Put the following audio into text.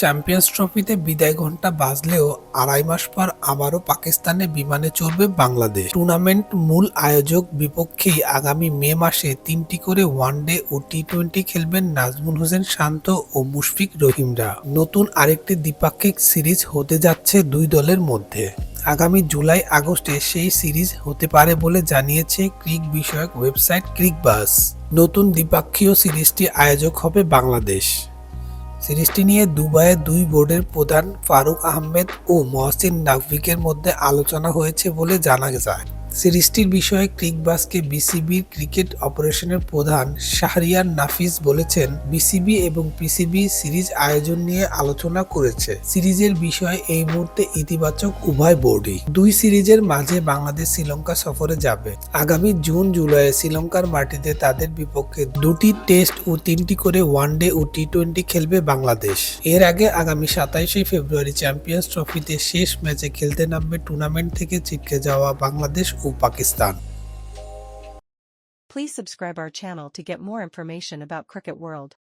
Champions ট্রফিতে বিদায় ঘণ্টা বাজলেও আড়াই মাস পর আবারও পাকিস্তানে বিমানে চড়বে বাংলাদেশ। টুর্নামেন্ট মূল আয়োজক বিপক্ষেই আগামী মে মাসে 3টি করে ওয়ানডে ও টি-20 খেলবেন নাজমুল হোসেন শান্ত ও মুশফিক রহিমরা। নতুন আরেকটি দ্বিপাক্ষিক সিরিজ হতে যাচ্ছে দুই দলের মধ্যে। আগামী জুলাই-আগস্টে সেই সিরিজ হতে পারে বলে জানিয়েছে ক্রিক বিষয়ক ওয়েবসাইট ক্রিকবাজ। নতুন দ্বিপাক্ষীয় সিরিজটি আয়োজক হবে বাংলাদেশ। সিরিজটি নিয়ে দুবাইয়ে দুই বোর্ডের প্রধান ফারুক আহমেদ ও মহসিন নাকভির মধ্যে আলোচনা হয়েছে বলে জানা যায়। সিরিজটির বিষয়ে ক্রিকবাজকে বিসিবির ক্রিকেট অপারেশনের প্রধান শাহরিয়ার নাফিস বলেছেন, বিসিবি এবং পিসিবি সিরিজ আয়োজন নিয়ে আলোচনা করেছে। সিরিজের বিষয়ে এই মুহূর্তে ইতিবাচক উভয় বোর্ডই। দুই সিরিজের মাঝে বাংলাদেশ শ্রীলঙ্কা সফরে যাবে। আগামী জুন-জুলাইয়ে শ্রীলঙ্কার মাটিতে তাদের বিপক্ষে 2টি টেস্ট ও 3টি করে ওয়ানডে ও টি-20 খেলবে বাংলাদেশ। এর আগে আগামী 27শে ফেব্রুয়ারি চ্যাম্পিয়ন্স ট্রফিতে শেষ ম্যাচে খেলতে নামবে টুর্নামেন্ট থেকে ছিটকে যাওয়া বাংলাদেশ ও Pakistan. Please subscribe our channel to get more information about Cricket World.